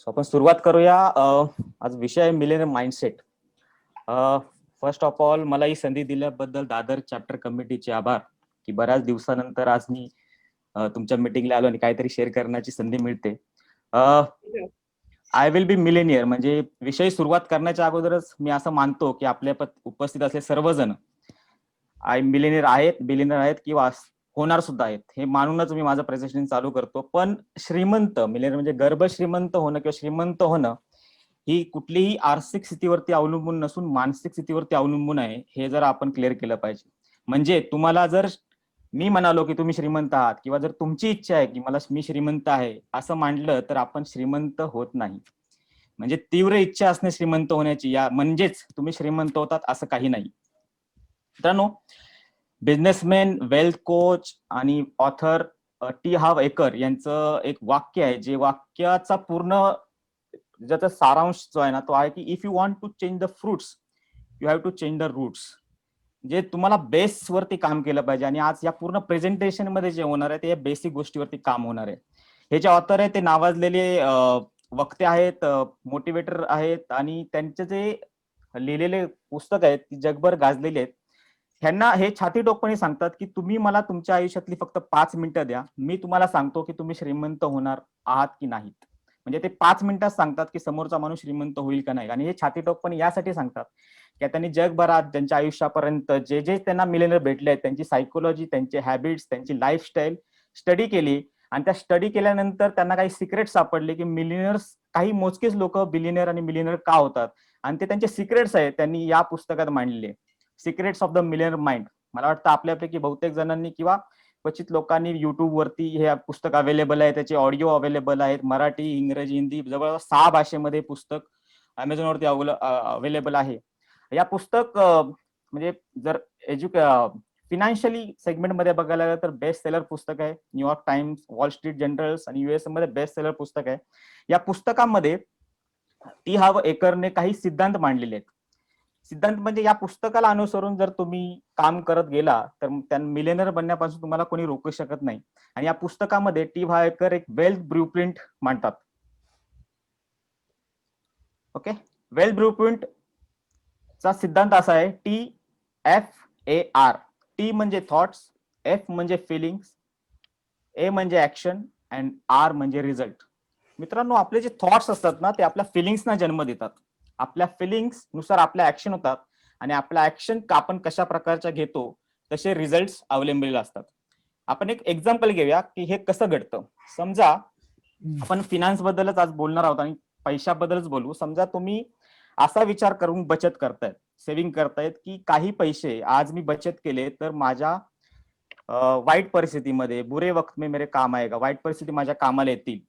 आपण सुरुवात करूया. आज विषय आहे Millionaire mindset. First of all मला ही संधी दिल्याबद्दल दादर चॅप्टर कमिटीचे आभार, की बऱ्याच दिवसानंतर आज मी तुमच्या मीटिंगला आलो आणि काहीतरी शेअर करण्याची संधी मिळते. आय विल बी मिलेनियर म्हणजे विषय सुरुवात करण्याच्या अगोदरच मी असं मानतो की आपल्या उपस्थित असले सर्वजण मिलेनियर आहेत, बिलिनियर आहेत किंवा होणार सुद्धा आहेत, हे मानूनच मी माझं प्रेझेंटेशन चालू करतो. पण श्रीमंत मिलेनियर म्हणजे गर्भ श्रीमंत होणं किंवा श्रीमंत होणं ही कुठलीही आर्थिक स्थितीवरती अवलंबून नसून मानसिक स्थितीवरती अवलंबून आहे, हे जर आपण क्लिअर केलं पाहिजे. म्हणजे तुम्हाला जर मी म्हणालो की तुम्ही श्रीमंत आहात किंवा जर तुमची इच्छा आहे की मी श्रीमंत आहे असं मांडलं तर आपण श्रीमंत होत नाही. म्हणजे तीव्र इच्छा असणे श्रीमंत होण्याची, या म्हणजेच तुम्ही श्रीमंत होतात असं काही नाही. मित्रांनो, बिझनेसमॅन, वेल्थ कोच आणि ऑथर टी हाव एकर यांचं एक वाक्य आहे, जे वाक्याचा पूर्ण ज्याचा सारांश जो आहे ना तो आहे की if you want to change the fruits you have to change the roots. जे तुम्हाला बेस वरती काम केलं पाहिजे. आणि आज या पूर्ण प्रेझेंटेशन मध्ये जे होणार आहे ते बेसिक गोष्टीवरती काम होणार आहे. हे जे ऑथर आहे ते नावाजलेले वक्ते आहेत, मोटिवेटर आहेत आणि त्यांचे जे लिहिलेले पुस्तक आहेत ती जगभर गाजलेले आहेत. ह्यांना हे छाती टोकपणे सांगतात की तुम्ही मला तुमच्या आयुष्यातली फक्त 5 मिनिटं द्या, मी तुम्हाला सांगतो की तुम्ही श्रीमंत होणार आहात की नाहीत. म्हणजे ते 5 मिनिटात सांगतात की समोरचा माणूस श्रीमंत होईल का नाही. आणि हे छाती टोकपणे यासाठी सांगतात की त्यांनी जगभरात त्यांच्या आयुष्यापर्यंत जे जे त्यांना मिलेनियर भेटले आहेत त्यांची सायकोलॉजी, त्यांचे हॅबिट्स, त्यांची लाईफस्टाईल स्टडी केली. आणि त्या स्टडी केल्यानंतर त्यांना काही सिक्रेट सापडले की मिलिनियर्स, काही मोजकेच लोक बिलिनियर आणि मिलिनियर का होतात. आणि ते त्यांचे सिक्रेट्स आहेत त्यांनी या पुस्तकात मांडले, secrets of the millionaire mind. मला वाटतं आपल्यापैकी बहुतेक जणांनी किंवा क्वचित लोकांनी युट्यूब वरती हे पुस्तक अवेलेबल आहे, त्याचे ऑडिओ अवेलेबल आहेत, मराठी, इंग्रजी, हिंदी, जवळपास 6 भाषेमध्ये पुस्तक अमेझॉन वरती अवेलेबल आहे. या पुस्तक म्हणजे जर फिनान्शियली सेगमेंट मध्ये बघायला गेलं तर बेस्ट सेलर पुस्तक आहे. New York times, wall street journals आणि युएस मध्ये बेस्ट सेलर पुस्तक आहे. या पुस्तकामध्ये टी हाव एकरने काही सिद्धांत मांडलेले आहेत. सिद्धांत म्हणजे या पुस्तकाला अनुसरून जर तुम्ही काम करत गेला तर त्या मिलेनियर बनण्यापासून तुम्हाला कोणी रोखू शकत नाही. आणि या पुस्तकामध्ये टी हाव एकर एक वेल्थ ब्ल्यूप्रिंट मांडतात. ओके, वेल्थ ब्ल्यूप्रिंट चा सिद्धांत असा आहे, TFAR. टी म्हणजे थॉट्स, एफ म्हणजे फिलिंग्स, ए म्हणजे ऍक्शन अँड आर म्हणजे रिझल्ट. मित्रांनो, आपले जे थॉट्स असतात ना ते आपल्या फिलिंग्सना जन्म देतात. आपल्या फिलिंग्स नुसार आपल्या ऍक्शन होतात आणि आपल्या ऍक्शन आपण कशा प्रकारच्या घेतो तसे रिझल्ट अवलंबलेले असतात. आपण एक एक्झाम्पल घेऊया की हे कसं घडतं. समजा आपण फिनान्स बद्दलच आज बोलणार आहोत आणि पैशाबद्दलच बोलू. समजा तुम्ही असा विचार करून बचत करतायत, सेव्हिंग करतायत की काही पैसे आज मी बचत केले तर माझ्या वाईट परिस्थितीमध्ये, बुरे वक्त में मेरे काम आएगा, वाईट परिस्थिती माझ्या कामाला येतील.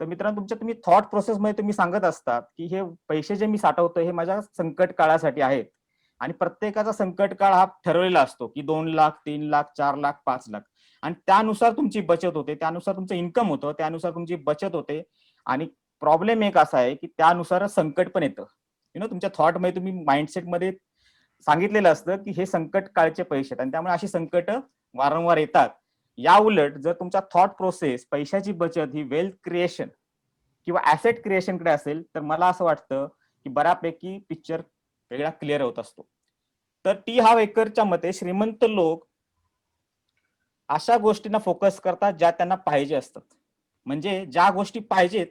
तर मित्रांनो, तुम्ही थॉट प्रोसेसमध्ये तुम्ही सांगत असतात की हे पैसे जे मी साठवतोय हे माझ्या संकट काळासाठी आहेत. आणि प्रत्येकाचा संकट काळ हा ठरवलेला असतो की 2 लाख, 3 लाख, 4 लाख, 5 लाख. आणि त्यानुसार तुमची बचत होते, त्यानुसार तुमचं इन्कम होतं, त्यानुसार तुमची बचत होते. आणि प्रॉब्लेम एक असा आहे की त्यानुसार संकट पण येतं. तुमच्या थॉट मध्ये तुम्ही माइंडसेट मध्ये सांगितलेलं असतं की हे संकट काळचे पैसे आहेत आणि त्यामुळे अशी संकट वारंवार येतात. या उलट जर तुमचा थॉट प्रोसेस पैशाची बचत ही वेल्थ क्रिएशन किंवा ऍसेट क्रिएशन कडे असेल तर मला असं वाटतं की बऱ्यापैकी पिक्चर वेगळा क्लिअर होत असतो. तर टी हाव एकरच्या मते श्रीमंत लोक अशा गोष्टींना फोकस करतात ज्या त्यांना पाहिजे असतात. म्हणजे ज्या गोष्टी पाहिजेत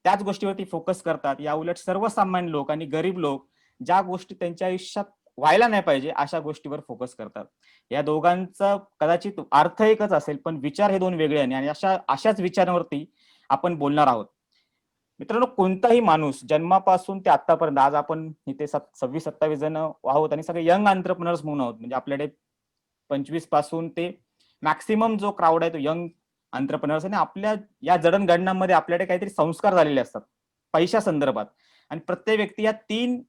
त्याच गोष्टीवरती फोकस करतात. या उलट सर्वसामान्य लोक आणि गरीब लोक ज्या गोष्टी त्यांच्या आयुष्यात व्हायला नाही पाहिजे अशा गोष्टीवर फोकस करतात. या दोघांचा कदाचित अर्थ एकच असेल पण विचार हे दोन वेगळे आहे. आणि अशाच विचारांवरती आपण बोलणार आहोत. मित्रांनो, कोणताही माणूस जन्मापासून ते आतापर्यंत, आज आपण इथे 26-27 जण आहोत आणि सगळे यंग एंटरप्रेनर्स म्हणून आहोत. म्हणजे आपल्याकडे 25 पासून ते मॅक्सिमम जो क्राऊड आहे तो यंग एंटरप्रेनर्स. आणि आपल्या या जडणघडणामध्ये आपल्याकडे काहीतरी संस्कार झालेले असतात पैशा संदर्भात. आणि प्रत्येक व्यक्ती या 3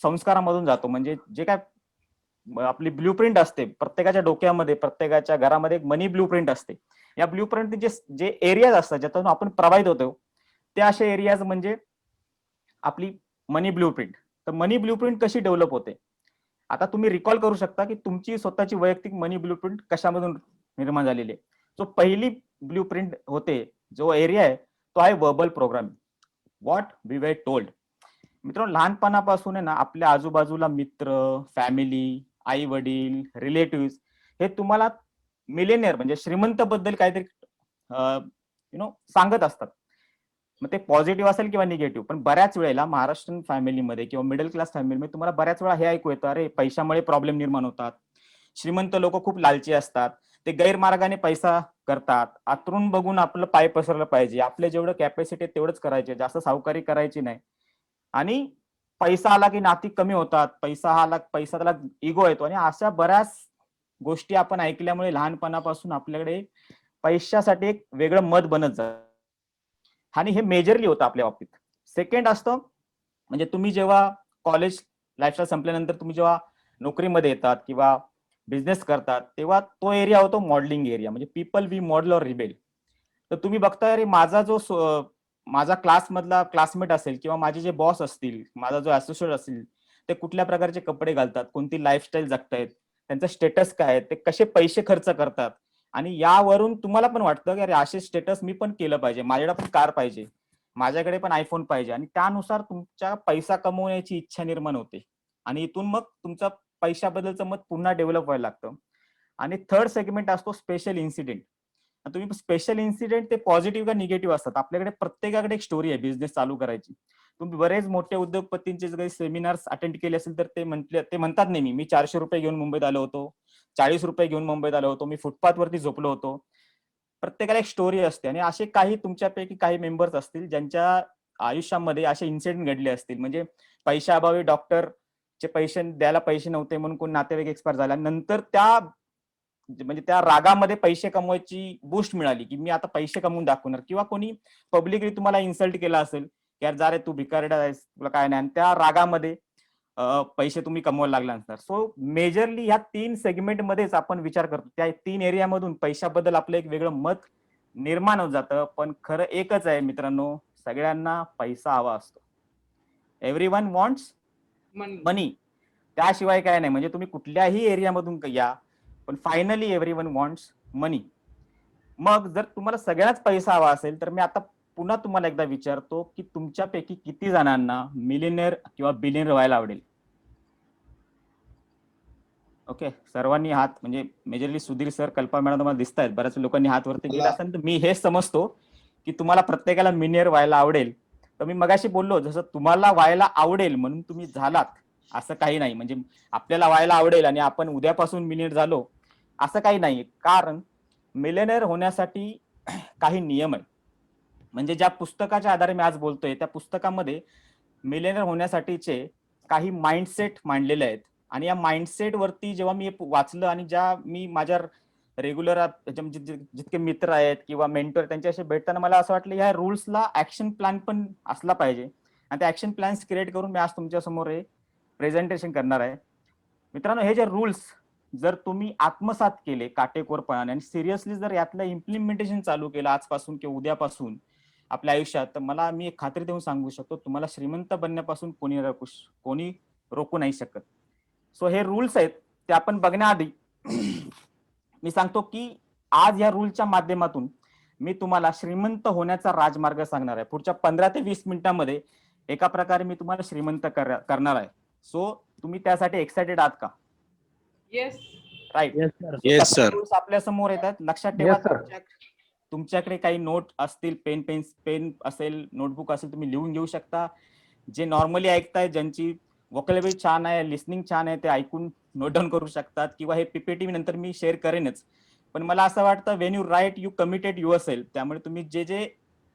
संस्कारामधून जातो. म्हणजे जे काय आपली ब्ल्यूप्रिंट असते प्रत्येकाच्या डोक्यामध्ये, प्रत्येकाच्या घरामध्ये एक मनी ब्ल्यूप्रिंट असते. या ब्ल्यूप्रिंट जे एरियाज असतात ज्यातून आपण प्रभावित होतो ते असे एरियाज म्हणजे आपली मनी ब्ल्यूप्रिंट. तर मनी ब्ल्यूप्रिंट कशी डेव्हलप होते, आता तुम्ही रिकॉल करू शकता की तुमची स्वतःची वैयक्तिक मनी ब्ल्यूप्रिंट कशामधून निर्माण झालेली आहे. जो पहिली ब्ल्यूप्रिंट होते, जो एरिया आहे तो आहे verbal programming. What we were told. मित्रांनो, लहानपणापासून आहे ना आपल्या आजूबाजूला मित्र, फॅमिली, आई वडील, रिलेटिव्ह हे तुम्हाला मिलेनियर म्हणजे श्रीमंत बद्दल काहीतरी सांगत असतात. मग ते पॉझिटिव्ह असेल किंवा निगेटिव्ह, पण बऱ्याच वेळेला महाराष्ट्रीयन फॅमिलीमध्ये किंवा मिडल क्लास फॅमिलीमध्ये तुम्हाला बऱ्याच वेळा हे ऐकू येतं, अरे पैशामुळे प्रॉब्लेम निर्माण होतात, श्रीमंत लोक खूप लालची असतात, ते गैरमार्गाने पैसा करतात, आतरून बघून आपलं पाय पसरलं पाहिजे, आपले जेवढं कॅपॅसिटी तेवढंच करायचे, जास्त सावकारी करायची नाही, आणि पैसा आला की नाती कमी होतात, पैसा आला पैसा त्याला इगो येतो, आणि अशा बऱ्याच गोष्टी आपण ऐकल्यामुळे लहानपणापासून आपल्याकडे पैशासाठी एक वेगळं मत बनत जातं, आणि हे मेजरली होतं आपल्या बाबतीत. सेकंड असतं म्हणजे तुम्ही जेव्हा कॉलेज लाईफला संपल्यानंतर तुम्ही जेव्हा नोकरीमध्ये येतात किंवा बिझनेस करतात, तेव्हा तो एरिया होतो मॉडेलिंग एरिया, म्हणजे people we model or rebel. तर तुम्ही बघताय, अरे माझा क्लासमधला क्लासमेट असेल किंवा माझे जे बॉस असतील, माझा जो असोसिएट असेल, ते कुठल्या प्रकारचे कपडे घालतात, कोणती लाईफस्टाईल जगतायत, त्यांचा स्टेटस काय आहे, ते कसे पैसे खर्च करतात, आणि यावरून तुम्हाला पण वाटतं की अरे असे स्टेटस मी पण केलं पाहिजे, माझ्याकडे पण कार पाहिजे, माझ्याकडे पण आयफोन पाहिजे, आणि त्यानुसार तुमच्या पैसा कमवण्याची इच्छा निर्माण होते, आणि इथून मग तुमचा पैशाबद्दलचं मत पुन्हा डेव्हलप व्हायला लागतं. आणि थर्ड सेगमेंट असतो स्पेशल इन्सिडेंट. तुम्ही स्पेशल इन्सिडेंट ते पॉझिटिव्ह का निगेटिव्ह असतात, आपल्याकडे प्रत्येकाकडे एक स्टोरी आहे बिझनेस चालू करायची. तुम्ही बरेच मोठे उद्योगपतींचे काही सेमिनार्स अटेंड केले असेल तर ते म्हणतात नेहमी, मी 400 रुपये घेऊन मुंबईत आलो होतो, 40 रुपये घेऊन मुंबईत आलो होतो, मी फुटपाथ वरती झोपलो होतो. प्रत्येकाला एक स्टोरी असते, आणि असे काही तुमच्यापैकी काही मेंबर्स असतील ज्यांच्या आयुष्यामध्ये असे इन्सिडेंट घडले असतील, म्हणजे पैशाअभावी डॉक्टरचे पैसे द्यायला पैसे नव्हते म्हणून कोण नातेवाईक एक्सपायर झाला, नंतर त्या रागामध्ये पैसे कमवायची बूस्ट मिळाली की मी आता पैसे कमवून दाखवणार, किंवा कोणी पब्लिकली तुम्हाला इन्सल्ट केला असेल की यार जा रे तू भिकारडा आहेस, तुला काय नाही, आणि त्या रागामध्ये पैसे तुम्ही कमवायला लागला असणार. सो मेजरली ह्या 3 सेगमेंट मध्येच आपण विचार करतो, त्या 3 एरियामधून पैशाबद्दल आपलं एक वेगळं मत निर्माण होत जातं. पण खरं एकच आहे मित्रांनो, सगळ्यांना पैसा हवा असतो. एव्हरीवन वॉन्ट्स मनी. त्याशिवाय काय नाही, म्हणजे तुम्ही कुठल्याही एरियामधून या, पण फायनली एव्हरीवन वॉन्ट्स मनी. मग जर तुम्हाला सगळ्याच पैसा हवा असेल तर मी आता पुन्हा तुम्हाला एकदा विचारतो की तुमच्यापैकी किती जणांना मिलियनेअर किंवा बिलियनर व्हायला आवडेल? ओके, सर्वांनी हात, म्हणजे मेजरली सुधीर सर, कल्पना मॅडम तुम्हाला दिसत आहेत, बऱ्याच लोकांनी हात वरती केला असेल, तर मी हेच समजतो की तुम्हाला प्रत्येकाला मिलियनेअर व्हायला आवडेल. तर मी मगाशी बोललो, जसं तुम्हाला व्हायला आवडेल म्हणून तुम्ही झालात असं काही नाही, म्हणजे आपल्याला व्हायला आवडेल आणि आपण उद्यापासून मिलियनेअर झालो असं काही नाही. कारण मिलियनेअर होण्यासाठी काही नियम आहेत. म्हणजे ज्या पुस्तकाच्या आधारे मी आज बोलतोय, त्या पुस्तकामध्ये मिलियनेअर होण्यासाठीचे काही माइंडसेट मांडलेले आहेत, आणि या माइंडसेट वरती जेव्हा मी वाचलं, आणि ज्या मी माझ्या रेग्युलर जितके मित्र आहेत किंवा मेंटर त्यांच्याशी भेटताना मला असं वाटलं ह्या रूल्सला ऍक्शन प्लॅन पण असला पाहिजे, आणि त्या ऍक्शन प्लॅन्स क्रिएट करून मी आज तुमच्या समोर हे प्रेझेंटेशन करणार आहे. मित्रांनो, हे जे रूल्स जर तुम्ही आत्मसात केले काटेकोरपणाने आणि सिरियसली जर यातलं इम्प्लिमेंटेशन चालू केलं आजपासून किंवा उद्यापासून आपल्या आयुष्यात, तर मी एक खात्री देऊन सांगू शकतो, तुम्हाला श्रीमंत बनण्यापासून कोणी रोखू नाही शकत. सो हे रूल्स आहेत, ते आपण बघण्याआधी मी सांगतो की आज या रूलच्या माध्यमातून मी तुम्हाला श्रीमंत होण्याचा राजमार्ग सांगणार आहे. पुढच्या 15 ते 20 मिनिटांमध्ये एका प्रकारे मी तुम्हाला श्रीमंत करणार आहे. सो तुम्ही त्यासाठी एक्साइटेड आहात का? Yes. Right. Yes sir. Rules आपल्या समोर येतात. लक्षात ठेवा, Yes, sir. तुमच्याकडे काही नोट असतील, पेन असेल, नोटबुक असेल, तुम्ही लिहून घेऊ शकता. जे नॉर्मली ऐकताय, ज्यांची वोकॅब्युलरी छान आहे, लिसनिंग छान आहे, ते ऐकून नोट डाऊन करू शकतात, किंवा हे पीपीटी नंतर मी शेअर करेनच. पण मला असं वाटतं, when you write you committed your self. त्यामुळे तुम्ही जे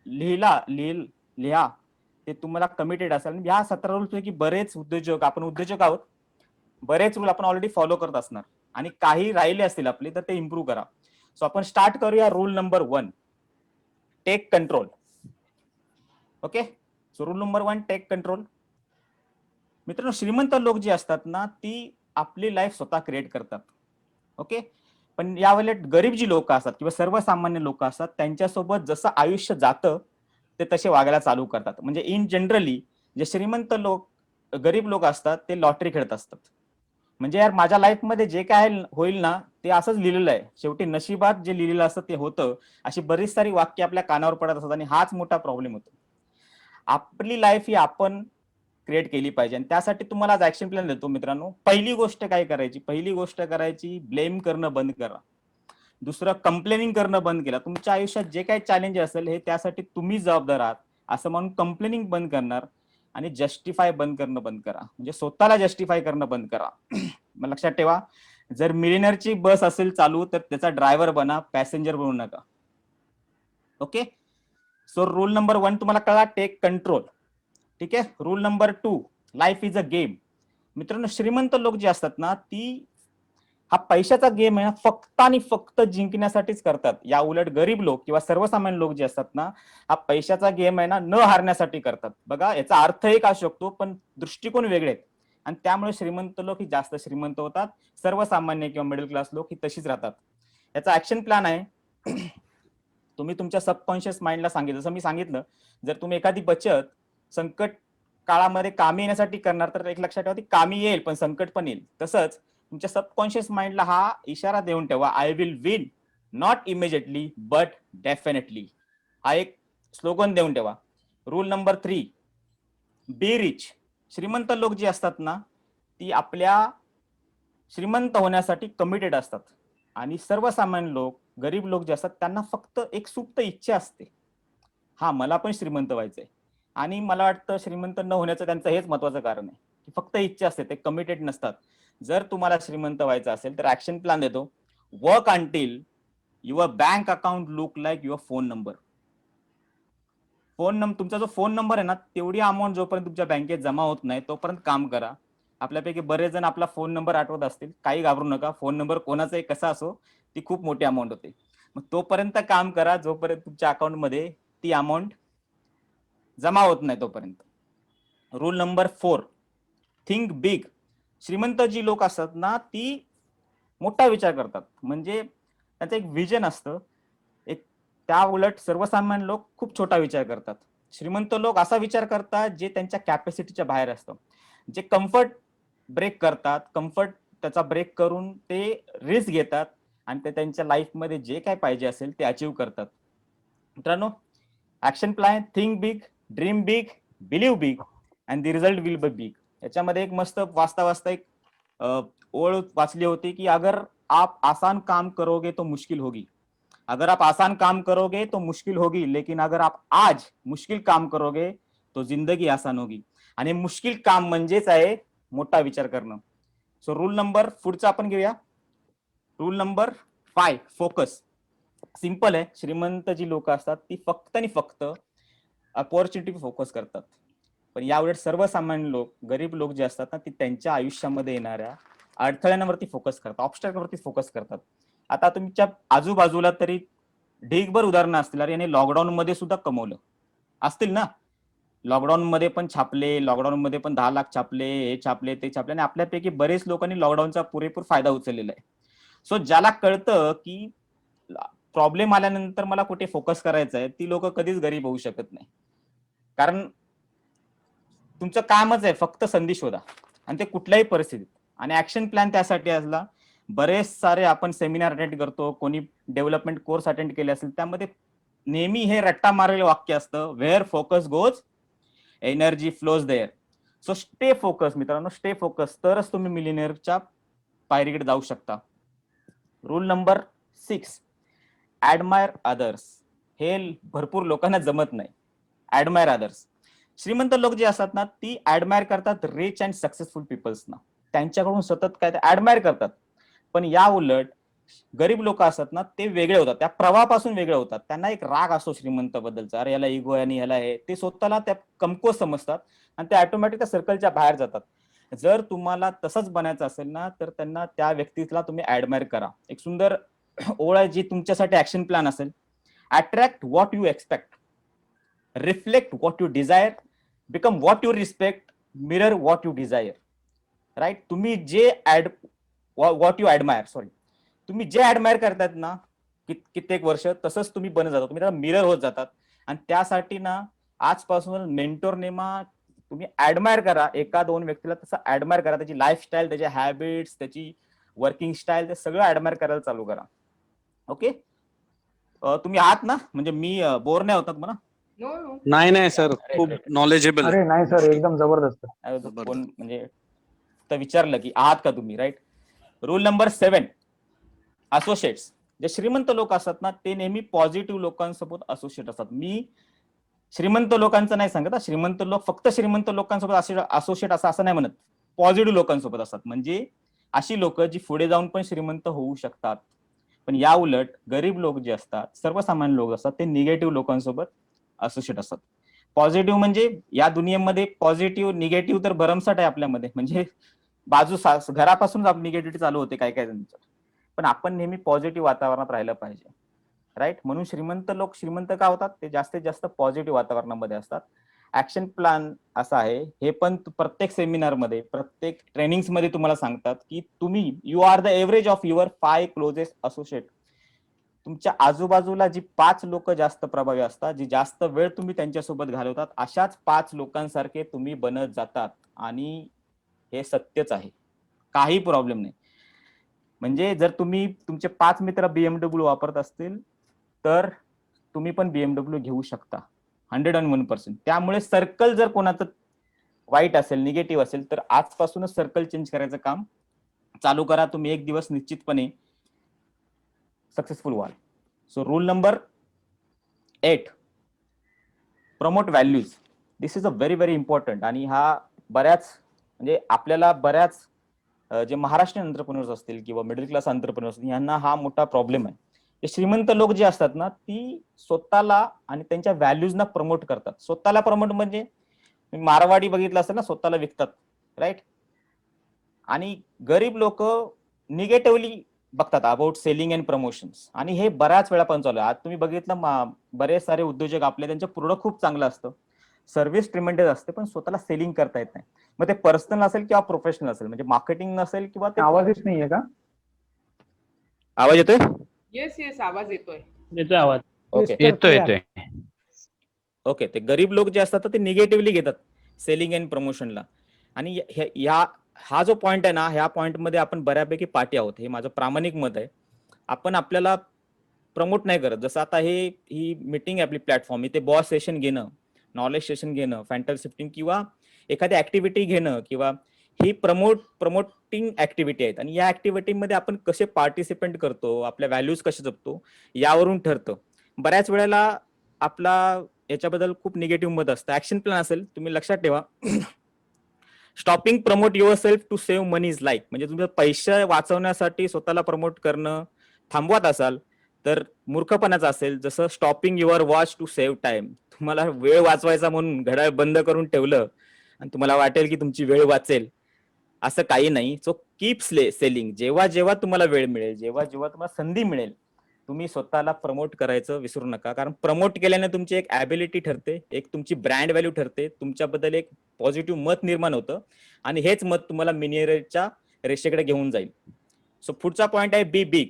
लिहा ते तुम्हाला कमिटेड असेल. ह्या 17 रूल्स पैकी बरेच आपण उद्योजक आहोत, बरेच रूल आपण ऑलरेडी फॉलो करत असणार, आणि काही राहिले असतील आपले तर ते इम्प्रूव्ह करा. सो आपण स्टार्ट करूया. Rule number 1, take control. Okay, so rule number 1, take control. मित्रांनो, श्रीमंत लोक जी असतात ना, ती आपली लाईफ स्वतः क्रिएट करतात. ओके, पण यावेळेला गरीब जी लोक असतात किंवा सर्वसामान्य लोक असतात, त्यांच्यासोबत जसं आयुष्य जातं ते तसे वागायला चालू करतात. म्हणजे इन जनरली जे श्रीमंत लोक, गरीब लोक असतात ते लॉटरी खेळत असतात. म्हणजे यार माझ्या लाईफमध्ये जे काय होईल ना ते असंच लिहिलेलं आहे, शेवटी नशिबात जे लिहिलेलं असतं ते होतं, अशी बरीच सारी वाक्य आपल्या कानावर पडत असतात, आणि हाच मोठा प्रॉब्लेम होतो. आपली लाईफ ही आपण क्रिएट केली पाहिजे आणि त्यासाठी तुम्हाला आज ऍक्शन प्लॅन देतो मित्रांनो. पहिली गोष्ट काय करायची, पहिली गोष्ट करायची, ब्लेम करणं बंद करा. दुसरं, कंप्लेनिंग करणं बंद केला. तुमच्या आयुष्यात जे काही चॅलेंज असेल हे त्यासाठी तुम्ही जबाबदार आहात असं म्हणून कंप्लेनिंग बंद करणार आणि जस्टिफाय बंद करणं बंद करा. म्हणजे स्वतःला जस्टिफाय करणं बंद करा. मग लक्षात ठेवा, जर मिलियनरची बस असेल चालू तर त्याचा ड्रायव्हर बना, पॅसेंजर बनू नका. ओके, सो रूल नंबर 1 तुम्हाला कळला, टेक कंट्रोल. ठीक आहे. Rule number 2, life is a game. मित्रांनो, श्रीमंत लोक जे असतात ना, ती हा पैशाचा गेम आहे ना फक्त आणि फक्त जिंकण्यासाठीच करतात. या उलट गरीब लोक किंवा सर्वसामान्य लोक जे असतात ना, हा पैशाचा गेम आहे ना न हारण्यासाठी करतात. बघा, याचा अर्थ एक असू शकतो पण दृष्टिकोन वेगळे आहेत आणि त्यामुळे श्रीमंत लोक ही जास्त श्रीमंत होतात, सर्वसामान्य किंवा मिडल क्लास लोक ही तशीच राहतात. याचा ऍक्शन प्लॅन आहे. तुम्ही तुमच्या सबकॉन्शियस माइंडला सांगितलं, जसं मी सांगितलं, जर तुम्ही एखादी बचत संकट काळामध्ये कामी येण्यासाठी करणार तर एक लक्षात ठेवा, ती कामी येईल पण संकट पण येईल. तसंच तुमच्या सबकॉन्शियस माइंडला हा इशारा देऊन ठेवा, I will win not immediately but definitely. हा एक स्लोगन देऊन ठेवा. Rule number 3, be rich. श्रीमंत लोक जे असतात ना, ती आपल्या श्रीमंत होण्यासाठी कमिटेड असतात आणि सर्वसामान्य लोक, गरीब लोक जे असतात त्यांना फक्त एक सुप्त इच्छा असते, हा मला पण श्रीमंत व्हायचंय. आणि मला वाटतं श्रीमंत न होण्याचं त्यांचं हेच महत्वाचं कारण आहे की फक्त इच्छा असते, ते कमिटेड नसतात. जर तुम्हाला श्रीमंत व्हायचं असेल तर ऍक्शन प्लॅन देतो, work until your bank account look like your phone number. तुमचा जो फोन नंबर आहे ना, तेवढी अमाऊंट जोपर्यंत तुमच्या बँकेत जमा होत नाही तोपर्यंत काम करा. आपल्यापैकी बरेच जण आपला फोन नंबर आठवत असतील, काही घाबरू नका. फोन नंबर कोणाचा एक कसा असो, ती खूप मोठी अमाऊंट होते. मग तोपर्यंत काम करा जोपर्यंत तुमच्या अकाउंटमध्ये ती अमाऊंट जमा होत नाही तोपर्यंत. Rule number 4, think big. श्रीमंत जी लोक असतात ना, ती मोठा विचार करतात, म्हणजे त्यांचं एक विजन असतं. एक त्या उलट सर्वसामान्य लोक खूप छोटा विचार करतात. श्रीमंत लोक असा विचार करतात जे त्यांच्या कॅपॅसिटीच्या बाहेर असतं, जे कम्फर्ट ब्रेक करतात, कम्फर्ट त्याचा ब्रेक करून ते रिस्क घेतात आणि ते त्यांच्या लाईफमध्ये जे काय पाहिजे असेल ते अचीव्ह करतात. मित्रांनो, action plan, think big, dream big, believe big and the result will be big. याच्यामध्ये एक मस्त वाचता वाचता एक ओळ वाचली होती की अगर आप आसान काम करोगे तो मुश्किल होगी, अगर आप आसान काम करोगे तो मुश्किल होगी, लेकिन अगर आप आज मुश्किल काम करोगे तो जिंदगी आसान होगी. आणि मुश्किल काम म्हणजेच आहे मोठा विचार करणं. सो रूल नंबर पुढचा आपण घेऊया. Rule number 5, focus. सिंपल आहे, श्रीमंत जी लोक असतात ती फक्त आणि फक्त अपॉर्च्युनिटी फोकस करतात, पण याउलट सर्वसामान्य लोक, गरीब लोक जे असतात ना, ती त्यांच्या आयुष्यामध्ये येणाऱ्या अडथळ्यांवरती फोकस करतात, ऑब्स्टॅकलवरती फोकस करतात. आता तुमच्या आजूबाजूला तरी ढीगभर उदाहरणं असतील, अरे याने लॉकडाऊन मध्ये सुद्धा कमवलं असतील ना. लॉकडाऊन मध्ये पण छापले, लॉकडाऊन मध्ये पण 10 लाख छापले, हे छापले ते छापले, आणि आपल्यापैकी बरेच लोकांनी लॉकडाऊनचा पुरेपूर फायदा उचललेला आहे. सो ज्याला कळतं की प्रॉब्लेम आल्यानंतर मला कुठे फोकस करायचं आहे, ती लोक कधीच गरीब होऊ शकत नाही. कारण तुमचं कामच आहे फक्त संधी शोधा आणि ते कुठल्याही परिस्थितीत. आणि ऍक्शन प्लॅन त्यासाठी असला, बरेच सारे आपण सेमिनार अटेंड करतो, कोणी डेव्हलपमेंट कोर्स अटेंड केले असेल, त्यामध्ये नेहमी हे रट्टा मारलेलं वाक्य असतं, where focus goes energy flows there. So stay focus मित्रांनो, स्टे फोकस, तरच तुम्ही मिलिनियरच्या पायरीकडे जाऊ शकता. Rule number 6, admire others. हे भरपूर लोकांना जमत नाही, ऍडमायर अदर्स. श्रीमंत लोक जे असतात ना, ती ऍडमायर करतात रिच अँड सक्सेसफुल पीपल्सना, त्यांच्याकडून सतत काय ऍडमायर करतात. पण या उलट गरीब लोक असतात ना, ते वेगळे होतात, त्या प्रवाहापासून वेगळे होतात. त्यांना एक राग असतो श्रीमंत बद्दलचा, अरे याला इगो आहे आणि याला हे, ते स्वतःला त्या कमकुवत समजतात आणि ते ऑटोमॅटिक त्या सर्कलच्या बाहेर जातात. जर तुम्हाला तसंच बनायचं असेल ना, तर त्यांना, त्या व्यक्तीला तुम्ही ऍडमायर करा. एक सुंदर ओळ आहे जी तुमच्यासाठी ऍक्शन प्लॅन असेल, attract what you expect, reflect what you desire, become what you respect, mirror what you desire. Right, तुम्ही जे व्हॉट यू ऍडमायर, सॉरी, तुम्ही जे ऍडमायर करतात ना कित्येक वर्ष, तसंच तुम्ही बनत जाता, तुम्ही मिरर होत जातात. आणि त्यासाठी ना आजपासून मेंटोर नेमा, तुम्ही ऍडमायर करा एका दोन व्यक्तीला, तसं ऍडमायर करा, त्याची लाईफस्टाईल, त्याचे हॅबिट्स, त्याची वर्किंग स्टाईल, ते सगळं ऍडमायर करायला चालू करा. ओके, तुम्ही आहात ना, म्हणजे मी बोर नाही होतात मला. नाही नाही सर, अरे, खूप अरे. नॉलेजेबल आहे. अरे नाही सर, एकदम जबरदस्त. कोण म्हणजे तर विचारलं की आहात का तुम्ही, राईट. Rule number 7, associates. जे श्रीमंत लोक असतात ना ते नेहमी पॉझिटिव्ह लोकांसोबत असोसिएट असतात. मी श्रीमंत लोकांचं नाही सांगत, श्रीमंत लोक फक्त श्रीमंत लोकांसोबत असोसिएट असं नाही म्हणत, पॉझिटिव्ह लोकांसोबत असतात. म्हणजे अशी लोक जी पुढे जाऊन पण श्रीमंत होऊ शकतात. पण या उलट गरीब लोक जे असतात, सर्वसामान्य लोक असतात, ते निगेटिव्ह लोकांसोबत असोसिएट असतात. पॉझिटिव्ह म्हणजे या दुनियेमध्ये पॉझिटिव्ह निगेटिव्ह तर भरमसाठ आहे आपल्यामध्ये. म्हणजे घरापासून निगेटिव्हिटी चालू होते काय काय जणांचं. पण आपण नेहमी पॉझिटिव्ह वातावरणात राहिलं पाहिजे, राईट. म्हणून श्रीमंत लोक श्रीमंत का होतात, ते जास्तीत जास्त पॉझिटिव्ह वातावरणामध्ये असतात. ऍक्शन प्लॅन असा आहे, हे पण प्रत्येक सेमिनारमध्ये प्रत्येक ट्रेनिंग्समध्ये तुम्हाला सांगतात की तुम्ही you are the average of your 5 closest associate. तुमच्या आजूबाजूला जी 5 लोक जास्त प्रभावी असतात, जी जास्त वेळ तुम्ही त्यांच्यासोबत घालवतात, अशाच 5 लोकांसारखे तुम्ही बनत जातात. आणि हे सत्यच आहे, काही प्रॉब्लेम नाही. म्हणजे जर तुम्ही तुमचे 5 मित्र BMW वापरत असतील तर तुम्ही पण BMW घेऊ शकता 101%. त्यामुळे सर्कल जर कोणाचं वाईट असेल, निगेटिव्ह असेल, तर आजपासूनच सर्कल चेंज करायचं काम चालू करा. तुम्ही एक दिवस निश्चितपणे सक्सेसफुल व्हाल. So rule number 8, promote values. This is a very very important. आणि हा बऱ्याच म्हणजे आपल्याला बऱ्याच जे महाराष्ट्रीयन एंटरप्रेन्योर्स असतील किंवा मिडल क्लास एंटरप्रेन्योर्स असतील, यांना हा मोठा प्रॉब्लेम आहे. जे श्रीमंत लोक जे असतात ना, ती स्वतःला आणि त्यांच्या व्हॅल्यूजना प्रमोट करतात. स्वतःला प्रमोट म्हणजे मारवाडी बघितलं असेल ना, स्वतःला विकतात, राईट. आणि गरीब लोक निगेटिव्हली बघतात अबाउट सेलिंग अँड प्रमोशन्स. आणि हे बऱ्याच वेळापासून चालू आहे. आज तुम्ही बघितलं बरेच सारे उद्योजक आपले, त्यांचं प्रोडक्ट खूप चांगलं असतं, सर्व्हिस ट्रिमेंडस असते, पण स्वतःला सेलिंग करता येत नाही. मग ते पर्सनल असेल किंवा प्रोफेशनल असेल, म्हणजे मार्केटिंग नसेल किंवा ते. आवाज येत नाहीये का? आवाज येतोय? येस आवाज येतोय. येतोय आवाज. ओके येतोय. ओके. ते गरीब लोक जे असतात ते निगेटिव्हली घेतात सेलिंग अँड प्रमोशनला. आणि हा जो पॉइंट आहे ना, ह्या पॉइंटमध्ये आपण बऱ्यापैकी पाठी आहोत, हे माझं प्रामाणिक मत आहे. आपण आपल्याला प्रमोट नाही करत. जसं आता ही मीटिंग आपली प्लॅटफॉर्म, इथे बॉस सेशन घेणं, नॉलेज सेशन घेणं, फॅन्टल शिफ्टिंग किंवा एखादी ऍक्टिव्हिटी घेणं, किंवा ही प्रमोटिंग ऍक्टिव्हिटी आहेत. आणि या ऍक्टिव्हिटीमध्ये आपण कसे पार्टिसिपेंट करतो, आपल्या व्हॅल्यूज कसे जपतो, यावरून ठरतं. बऱ्याच वेळेला आपला याच्याबद्दल खूप निगेटिव्ह मत असतं. ऍक्शन प्लॅन असेल, तुम्ही लक्षात ठेवा, stopping promote yourself to save money is like. म्हणजे तुमचे पैसे वाचवण्यासाठी स्वतःला प्रमोट करणं थांबवत असाल तर मूर्खपणाचं असेल. जसं stopping your watch to save time. तुम्हाला वेळ वाचवायचा म्हणून घड्याळ बंद करून ठेवलं आणि तुम्हाला वाटेल की तुमची वेळ वाचेल, असं काही नाही. So keep selling. जेव्हा जेव्हा तुम्हाला वेळ मिळेल, जेव्हा जेव्हा तुम्हाला संधी मिळेल, तुम्ही स्वतःला प्रमोट करायचं विसरू नका. कारण प्रमोट केल्याने तुमची एक ॲबिलिटी ठरते, एक तुमची ब्रँड व्हॅल्यू ठरते, तुमच्याबद्दल एक पॉझिटिव्ह मत निर्माण होतं आणि हेच मत तुम्हाला मिनियरच्या रेषेकडे घेऊन जाईल. सो पुढचा पॉइंट आहे बी बिग.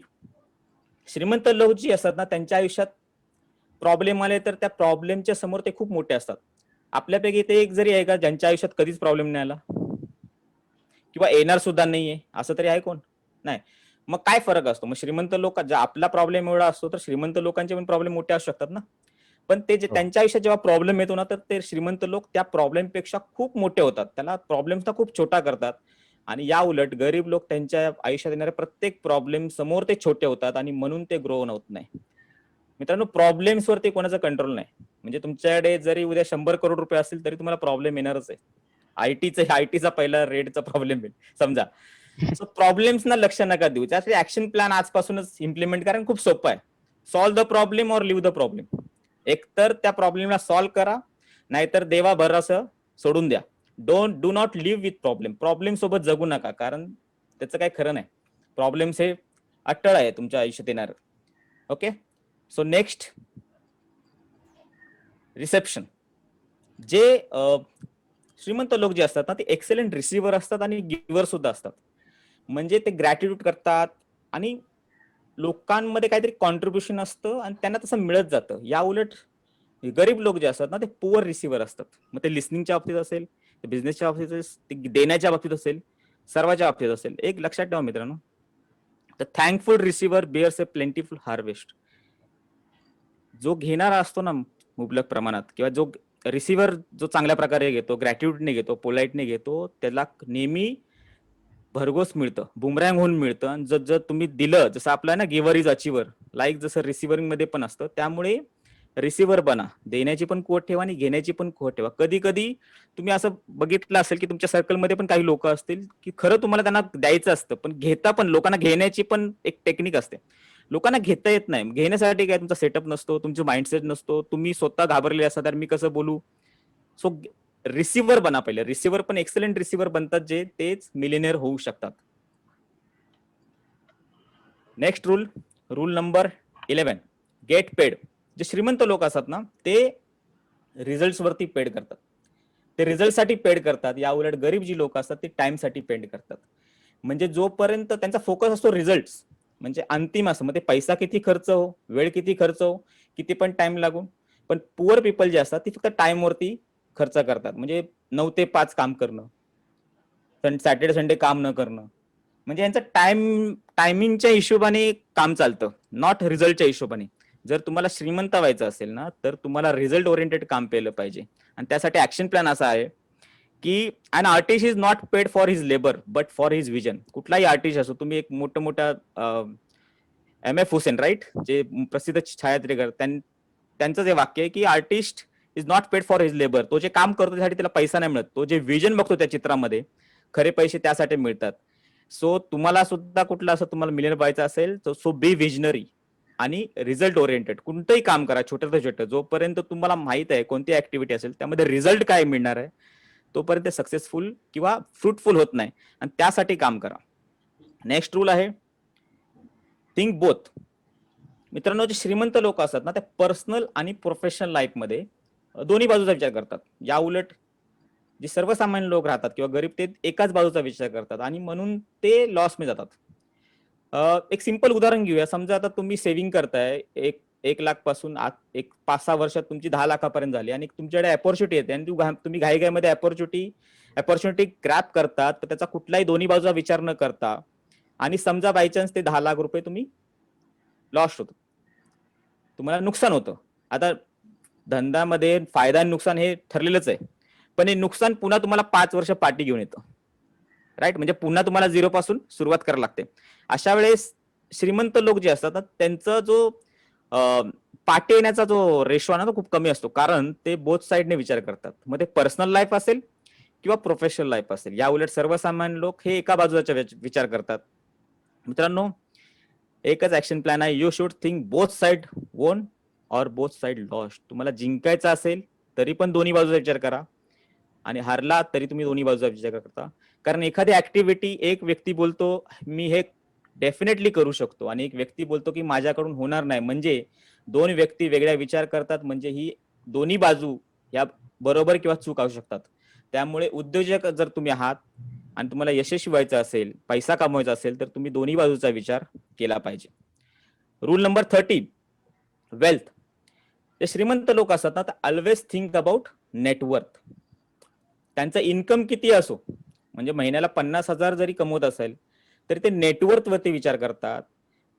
श्रीमंत लोक जी असतात ना, त्यांच्या आयुष्यात प्रॉब्लेम आले तर त्या प्रॉब्लेमच्या समोर ते खूप मोठे असतात. आपल्यापैकी ते एक जरी आहे का ज्यांच्या आयुष्यात कधीच प्रॉब्लेम नाही आला किंवा येणार सुद्धा नाहीये, असं तरी आहे कोण? नाही. मग काय फरक असतो? मग श्रीमंत लोक, आपला प्रॉब्लेम एवढा असतो तर श्रीमंत लोकांचे पण प्रॉब्लेम मोठे असू शकतात ना. पण ते त्यांच्या आयुष्यात जेव्हा प्रॉब्लेम येतो ना, तर ते श्रीमंत लोक त्या प्रॉब्लेमपेक्षा खूप मोठे होतात, त्याला प्रॉब्लेमचा खूप छोटा करतात. आणि या उलट गरीब लोक त्यांच्या आयुष्यात येणाऱ्या प्रत्येक प्रॉब्लेम समोर ते छोटे होतात आणि म्हणून ते ग्रो होत नाही. मित्रांनो, प्रॉब्लेम्स वरती कोणाचा कंट्रोल नाही. म्हणजे तुमच्याकडे जरी उद्या 100 करोड रुपये असतील तरी तुम्हाला प्रॉब्लेम येणारच आहे. आयटीचा पहिला रेटचा प्रॉब्लेम आहे समजा. सो प्रॉब्लेम्स ना लक्ष नका देऊ. त्यासाठी ऍक्शन प्लॅन आजपासूनच इम्प्लिमेंट करा. खूप सोपं आहे. सॉल्व्ह द प्रॉब्लेम और लिव्ह द प्रॉब्लेम. एकतर त्या प्रॉब्लेमला सॉल्व्ह करा, नाहीतर देवा भरोसा सोडून द्या. Do not live with problem. Problem सोबत जगू नका, कारण त्याचं काही खरं नाही. प्रॉब्लेम्स हे अटळ आहे तुमच्या आयुष्यात येणार. ओके. So next, reception. जे श्रीमंत लोक जे असतात ना, ते एक्सेलेंट रिसिव्हर असतात आणि गिव्हर सुद्धा असतात. म्हणजे ते ग्रॅटिट्यूड करतात आणि लोकांमध्ये काहीतरी कॉन्ट्रीब्युशन असतं आणि त्यांना तसं मिळत जातं. या उलट गरीब लोक जे असतात ना, ते पुअर रिसिव्हर असतात. मग ते लिसनिंगच्या बाबतीत असेल, बिझनेसच्या बाबतीत असेल, देण्याच्या बाबतीत असेल, सर्वांच्या बाबतीत असेल. एक लक्षात ठेवा मित्रांनो, the thankful receiver bears a plentiful harvest. जो घेणारा असतो ना, मुबलक प्रमाणात, किंवा जो रिसिव्हर जो चांगल्या प्रकारे घेतो, ग्रॅट्युटीने घेतो, पोलाइटने घेतो, त्याला नेहमी भरघोस मिळतं, बुमरँग होऊन मिळतं. आणि जर तुम्ही दिलं, जसं आपलं ना गिव्हर इज अचिव्हर, लाईक जसं रिसिव्हरिंग मध्ये पण असतं, त्यामुळे रिसिव्हर बना, देण्याची पण कुवत ठेवा आणि घेण्याची पण कुवत ठेवा. कधी कधी तुम्ही असं बघितलं असेल की तुमच्या सर्कलमध्ये पण काही लोक असतील की खरं तुम्हाला त्यांना द्यायचं असतं, पण घेता पण, लोकांना घेण्याची पण एक टेक्निक असते. लोकांना घेता येत नाही. घेण्यासाठी काय, तुमचा सेटअप नसतो, तुमचा माइंडसेट नसतो, तुम्ही स्वतः घाबरले असता, तर मी कसं बोलू. सो रिसिव्हर बना पहिले. रिसिव्हर पण एक्सलेंट रिसिव्हर बनतात जे तेच मिलिनियर होऊ शकतात. Next rule number 11, get paid. जे श्रीमंत लोक असतात ना, ते रिझल्ट वरती पेड करतात, ते रिझल्ट साठी पेड करतात. या उलट गरीब जी लोक असतात ते टाइम साठी पेड करतात. म्हणजे जोपर्यंत त्यांचा फोकस असतो रिझल्ट, म्हणजे अंतिम असं, मग ते पैसा किती खर्च हो, वेळ किती खर्च हो, किती पण टाइम लागून. पण पुअर पीपल जे असतात ते फक्त टाइम वरती खर्च करतात. म्हणजे 9 ते 5 काम करणं, सॅटर्डे संडे काम न करणं, म्हणजे यांचं टायमिंगच्या हिशोबाने काम चालतं, नॉट रिझल्टच्या हिशोबाने. जर तुम्हाला श्रीमंत व्हायचं असेल ना, तर तुम्हाला रिझल्ट ओरिएंटेड काम केलं पाहिजे. आणि त्यासाठी ऍक्शन प्लॅन असा आहे की an artist is not paid for his labour but for his vision. कुठलाही आर्टिस्ट असो, तुम्ही एक मोठा M.F. हुसेन, राईट, जे प्रसिद्ध छायाचित्रकार, त्यांचं जे वाक्य आहे की artist is not paid for his labour. तो जे काम करतो त्यासाठी त्याला पैसा नाही मिळत, तो जे विजन बघतो त्या चित्रामध्ये, खरे पैसे त्यासाठी मिळतात. सो तुम्हाला सुद्धा कुठलं असं तुम्हाला मिलियनर व्हायचं असेल तर सो बी विजनरी आणि रिझल्ट ओरिएंटेड. कोणतंही काम करा, छोटं ते छोटं, जोपर्यंत तुम्हाला माहित आहे कोणती ऍक्टिव्हिटी असेल त्यामध्ये रिझल्ट काय मिळणार आहे, तोपर्यंत सक्सेसफुल किंवा फ्रुटफुल होत नाही. आणि त्यासाठी काम करा. नेक्स्ट रूल आहे थिंक बोथ. मित्रांनो, जे श्रीमंत लोक असतात ना, ते पर्सनल आणि प्रोफेशनल लाईफ मध्ये दोन्ही बाजूचा विचार करतात. या उलट जे सर्वसामान्य लोक राहतात किंवा गरीब, ते एकाच बाजूचा विचार करतात आणि म्हणून ते लॉस मध्ये जातात. एक सिंपल उदाहरण घेऊया. समजा आता तुम्ही सेव्हिंग करताय, एक लाख पासून एक 5-6 वर्षात तुमची 10 लाखापर्यंत झाली आणि तुमच्याकडे अपॉर्च्युनिटी येते आणि तुम्ही घाईघाईमध्ये अपॉर्च्युनिटी ग्रॅब करतात, तर त्याचा कुठलाही दोन्ही बाजूचा विचार न करता, आणि समजा बाय चान्स ते 10 लाख रुपये तुम्ही लॉस होतो, तुम्हाला नुकसान होतं. आता धंद्यामध्ये फायदा आणि नुकसान हे ठरलेलंच आहे, पण हे नुकसान पुन्हा तुम्हाला 5 वर्ष पाठी घेऊन येतं, राईट. म्हणजे पुन्हा तुम्हाला 0 पासून सुरुवात करावी लागते. अशा वेळेस श्रीमंत लोक जे असतात ना, त्यांचा जो पाठी येण्याचा जो रेशो आहे ना, तो खूप कमी असतो, कारण ते बोथ साइडने विचार करतात. मग ते पर्सनल लाईफ असेल किंवा प्रोफेशनल लाईफ असेल. या उलट सर्वसामान्य लोक हे एका बाजूचा विचार करतात. मित्रांनो, एकच ऍक्शन प्लॅन आहे. You should think both side वोन और बोथ साइड लॉस्ट. तुम्हाला जिंकायचं असेल तरी पण दोन्ही बाजूचा विचार करा, आणि हारला तरी तुम्ही दोन्ही बाजूचा विचार करता. कारण एखादी ऍक्टिव्हिटी, एक व्यक्ती बोलतो मी हे डेफिनेटली करू शकतो, आणि एक व्यक्ती बोलतो की माझ्याकडून होणार नाही, म्हणजे दोन व्यक्ती वेगळ्या विचार करतात, म्हणजे ही दोन्ही बाजू या बरोबर किंवा चूक असू शकतात. त्यामुळे उद्योजक जर तुम्ही आहात आणि तुम्हाला यशस्वी व्हायचं असेल, पैसा कमवायचा असेल, तर तुम्ही दोन्ही बाजूचा विचार केला पाहिजे. Rule number 30, wealth. जे श्रीमंत लोक असतात ना, ऑलवेज थिंक अबाउट नेटवर्थ. त्यांचा इन्कम किती असो, म्हणजे महिन्याला 50,000 जरी कमवत असेल तरी ते नेटवर्थ वरती विचार करतात.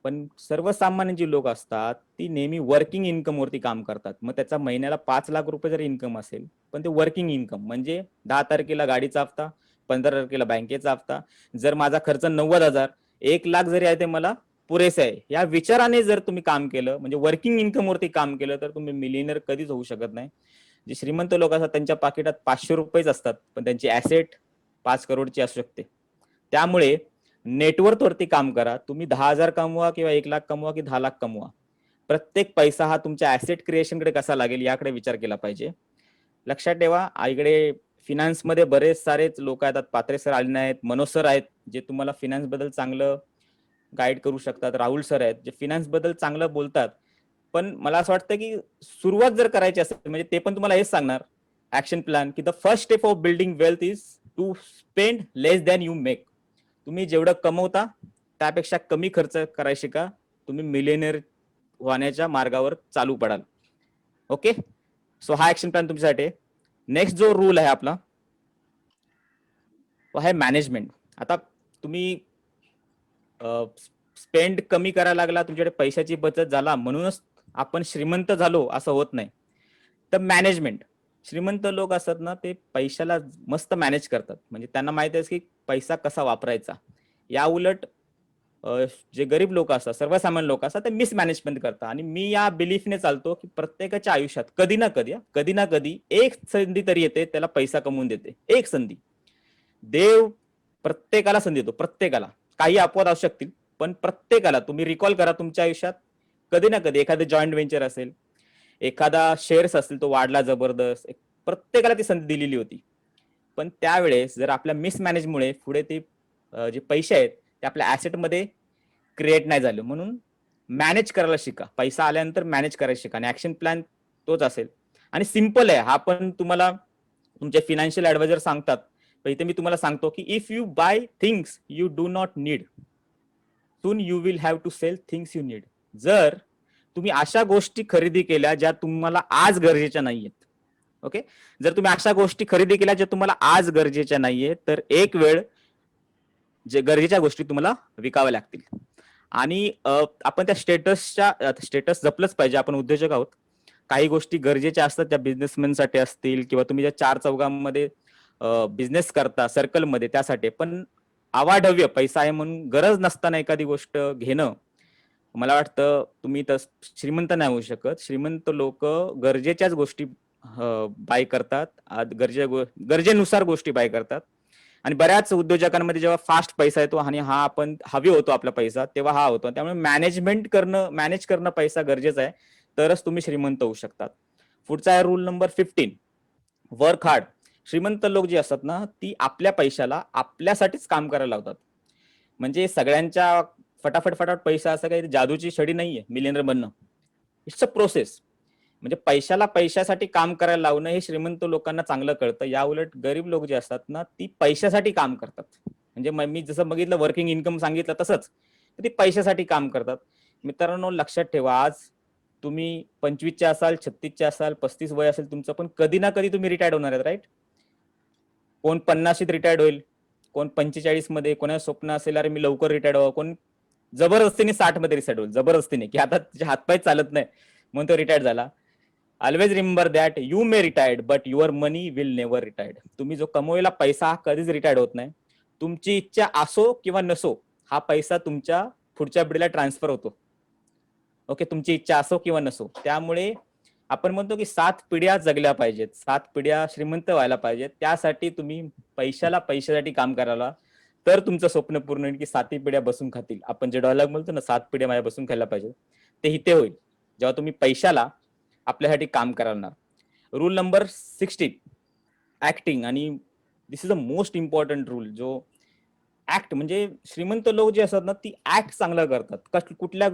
पण सर्वसामान्य जी लोक असतात ती नेहमी वर्किंग इन्कम वरती काम करतात. मग त्याचा महिन्याला 5 लाख रुपये जरी इन्कम असेल, पण ते वर्किंग इन्कम म्हणजे 10 तारखेला गाडीचा हफ्ता, 15 तारखेला बँकेचा हफ्ता, जर माझा खर्च 90,000, 1 लाख जरी आहे ते मला पुरेसे आहे, या विचाराने जर तुम्ही काम केलं, म्हणजे वर्किंग इन्कम वरती काम केलं, तर तुम्ही मिलियनर कधीच होऊ शकत नाही. जे श्रीमंत लोक असतात त्यांच्या पाकिटात 500 रुपयेच असतात, पण त्यांची ऍसेट 5 करोडची असू शकते. त्यामुळे नेटवर्थ वरती काम करा. तुम्ही 10,000 कमवा किंवा 1 लाख कमवा की 10 लाख कमवा, प्रत्येक पैसा हा तुमच्या ऍसेट क्रिएशनकडे कसा लागेल याकडे विचार केला पाहिजे. लक्षात ठेवा, इकडे फिनान्स मध्ये बरेच सारेच लोक आहेत. पात्रे सर आले नाहीत, मनोज सर आहेत जे तुम्हाला फिनान्स बद्दल चांगलं गाईड करू शकतात, राहुल सर आहेत जे फिनान्स बद्दल चांगलं बोलतात. पण मला असं वाटतं की सुरुवात जर करायची असेल, म्हणजे ते पण तुम्हाला हेच सांगणार ऍक्शन प्लॅन, की the first step of building wealth is to spend less than you make. तुम्ही जेवढं कमवता त्यापेक्षा कमी खर्च करायला शिका, तुम्ही मिलियनर होण्याच्या मार्गावर चालू पडाल. ओके, सो हा ऍक्शन प्लॅन तुमच्यासाठी. नेक्स्ट जो रूल आहे आपला तो आहे मॅनेजमेंट. आता तुम्ही स्पेंड कमी करायला लागला, तुमच्याकडे पैशाची बचत झाला म्हणूनच आपण श्रीमंत झालो असं होत नाही. तर मॅनेजमेंट, श्रीमंत लोक असतात ना ते पैशाला मस्त मॅनेज करतात, म्हणजे त्यांना माहिती आहे की पैसा कसा वापरायचा. या उलट जे गरीब लोक असतात, सर्वसामान्य लोक असतात, ते मिसमॅनेजमेंट करतात. आणि मी या बिलीफने चालतो की प्रत्येकाच्या आयुष्यात कधी ना कधी एक संधी तरी येते त्याला पैसा कमवून देते. एक संधी देव प्रत्येकाला संधी देतो, प्रत्येकाला. काही अपवाद असू शकतील, पण प्रत्येकाला. तुम्ही रिकॉल करा तुमच्या आयुष्यात कधी ना कधी एखादं जॉईंट व्हेंचर असेल, एखादा शेअर्स असेल तो वाढला जबरदस्त, प्रत्येकाला ती संधी दिलेली होती. पण त्यावेळेस जर आपल्या मिसमॅनेजमुळे पुढे ते जे पैसे आहेत ते आपल्या ऍसेटमध्ये क्रिएट नाही झालं. म्हणून मॅनेज करायला शिका. पैसा आल्यानंतर मॅनेज करायला शिका आणि ऍक्शन प्लॅन तोच असेल. आणि सिम्पल आहे हा, पण तुम्हाला तुमचे फिनान्शियल ऍडवायझर सांगतात. पण इथे मी तुम्हाला सांगतो की if you buy things you do not need, soon you will have to sell things you need. जर तुम्ही अशा गोष्टी खरेदी केल्या ज्या तुम्हाला आज गरजेच्या नाहीयेत, ओके, जर तुम्ही अशा गोष्टी खरेदी केल्या ज्या तुम्हाला आज गरजेच्या नाहीये, तर एक वेळ जे गरजेच्या गोष्टी तुम्हाला विकाव्या लागतील. आणि आपण त्या स्टेटस जपलंच पाहिजे. आपण उद्योजक आहोत. काही गोष्टी गरजेच्या असतात त्या बिझनेसमॅनसाठी असतील, किंवा तुम्ही ज्या चार चौघांमध्ये बिझनेस करता सर्कलमध्ये त्यासाठी. पण अवाढव्य पैसा आहे म्हणून गरज नसताना एखादी गोष्ट घेणं, मला वाटतं तुम्ही तर श्रीमंत नाही होऊ शकत. श्रीमंत लोक गरजेच्याच गोष्टी बाय करतात, गरजेनुसार गोष्टी बाय करतात. आणि बऱ्याच उद्योजकांमध्ये जेव्हा फास्ट पैसा येतो आणि हा आपण हवी होतो आपला पैसा, तेव्हा हा होतो. त्यामुळे मॅनेज करणं पैसा गरजेचं आहे, तरच तुम्ही श्रीमंत होऊ शकतात. पुढचा आहे रूल नंबर 15, वर्क हार्ड. श्रीमंत लोक जे असतात ना, ती आपल्या पैशाला आपल्यासाठीच काम करायला लावतात. म्हणजे सगळ्यांच्या फटाफट पैसा असं काही जादूची छडी नाहीये मिलियनर बनणं. It's a process. म्हणजे पैशाला पैशासाठी काम करायला लावणं हे श्रीमंत लोकांना चांगलं कळतं. या उलट गरीब लोक जे असतात ना, ती पैशासाठी काम करतात. म्हणजे मी जसं बघितलं वर्किंग इन्कम सांगितलं तसंच ती पैशासाठी काम करतात. मित्रांनो लक्षात ठेवा, आज तुम्ही 25चे असाल, 36चे असाल, 35 वय असेल तुमचं, पण कधी ना कधी तुम्ही रिटायर्ड होणार आहेत, राईट? कोण 50शीत रिटायर्ड होईल, कोण 45 मध्ये, कोणाचं स्वप्न असेल अरे मी लवकर रिटायर्ड व्हावं, कोण जबरदस्तीने 60 मध्ये रिटायर्ड होईल, जबरदस्तीने, की आता त्याचे हातपाय चालत नाही म्हणून तो रिटायर्ड झाला. Always remember that you may retired but your money will never retired. तुम्ही जो कमवलेला पैसा हा कधीच रिटायर्ड होत नाही. तुमची इच्छा असो किंवा नसो, हा पैसा तुमच्या पुढच्या पिढीला ट्रान्सफर होतो. ओके, तुमची इच्छा असो किंवा नसो. त्यामुळे आपण म्हणतो की 7 पिढ्या जगल्या पाहिजेत, 7 पिढ्या श्रीमंत व्हायला पाहिजेत. त्यासाठी तुम्ही पैशासाठी काम करायला, तर तुमचं स्वप्न पूर्ण होईल की 7 पिढ्या बसून खातील. आपण जे डायलॉग बोलतो ना, 7 पिढ्या माझ्या बसून खायला पाहिजे, ते इथे होईल जेव्हा तुम्ही पैशाला आपल्यासाठी काम करणार. Rule number 16, acting. आणि this is a most important rule. जो ऍक्ट म्हणजे श्रीमंत लोक जे असतात ना, ती ऍक्ट चांगलं करतात कुठल्या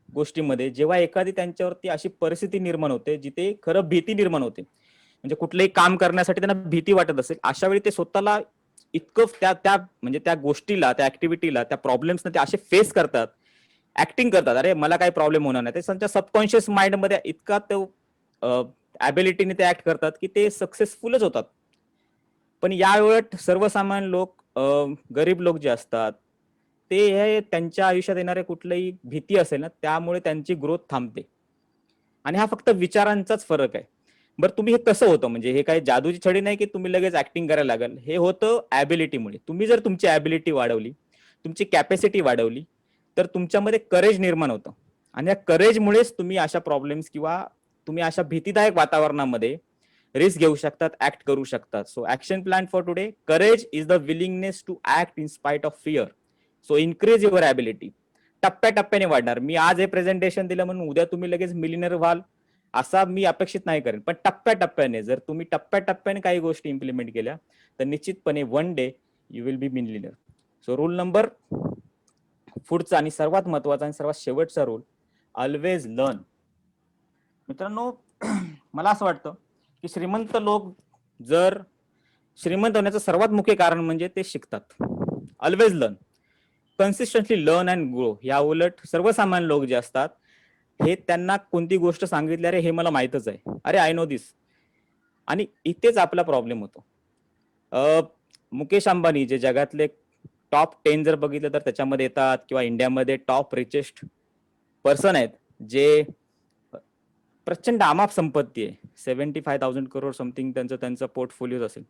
गोष्टीमध्ये. जेव्हा एखादी त्यांच्यावरती अशी परिस्थिती निर्माण होते जिथे खरं भीती निर्माण होते, म्हणजे कुठलंही काम करण्यासाठी त्यांना भीती वाटत असेल, अशा वेळी ते स्वतःला इतकं म्हणजे त्या गोष्टीला, त्या ऍक्टिव्हिटीला, त्या प्रॉब्लेम्सना ते असे फेस करतात, ऍक्टिंग करतात, अरे मला काही प्रॉब्लेम होणार नाही. ते त्यांच्या सबकॉन्शियस माइंड मध्ये इतका तो ॲबिलिटीने ते ऍक्ट करतात की ते सक्सेसफुलच होतात. पण यावेळेत सर्वसामान्य लोक, गरीब लोक जे असतात, ते हे त्यांच्या आयुष्यात येणारे कुठलीही भीती असेल ना, त्यामुळे त्यांची ग्रोथ थांबते. आणि हा फक्त विचारांचाच फरक आहे. बरं, तुम्ही हे कसं होतं, म्हणजे हे काही जादूची छडी नाही की तुम्ही लगेच ऍक्टिंग करायला लागल. हे होतं ॲबिलिटीमुळे. तुम्ही जर तुमची ॲबिलिटी वाढवली, तुमची कॅपॅसिटी वाढवली, तर तुमच्यामध्ये करेज निर्माण होतं. आणि या करेजमुळेच तुम्ही अशा प्रॉब्लेम्स किंवा तुम्ही अशा भीतीदायक वातावरणामध्ये रिस्क घेऊ शकतात, ऍक्ट करू शकतात. So action plan for today, courage is the willingness to act in spite of fear. So increase your ability. टप्प्याटप्प्याने वाढणार. मी आज हे प्रेझेंटेशन दिलं म्हणून उद्या तुम्ही लगेच मिलियनर व्हाल असा मी अपेक्षित नाही करेन. पण टप्प्याटप्प्याने, जर तुम्ही टप्प्याटप्प्याने काही गोष्टी इम्प्लिमेंट केल्या, तर निश्चितपणे one day you will be millionaire. So rule number पुढचा आणि सर्वात महत्वाचा आणि सर्वात शेवटचा रूल, ऑलवेज लर्न. मित्रांनो, मला असं वाटतं की श्रीमंत लोक जर श्रीमंत होण्याचं सर्वात मुख्य कारण म्हणजे ते शिकतात. Always learn, consistently learn and grow. या उलट सर्वसामान्य लोक जे असतात, हे त्यांना कोणती गोष्ट सांगितली, अरे हे मला माहितच आहे, अरे आय नो दिस. आणि इथेच आपला प्रॉब्लेम होतो. मुकेश अंबानी जे जगातले टॉप 10 जर बघितलं तर त्याच्यामध्ये येतात, किंवा इंडियामध्ये टॉप रिचेस्ट पर्सन आहेत, जे प्रचंड अमाप संपत्ती आहे, 75,000 करोड समथिंग त्यांचं पोर्टफोलिओ असेल.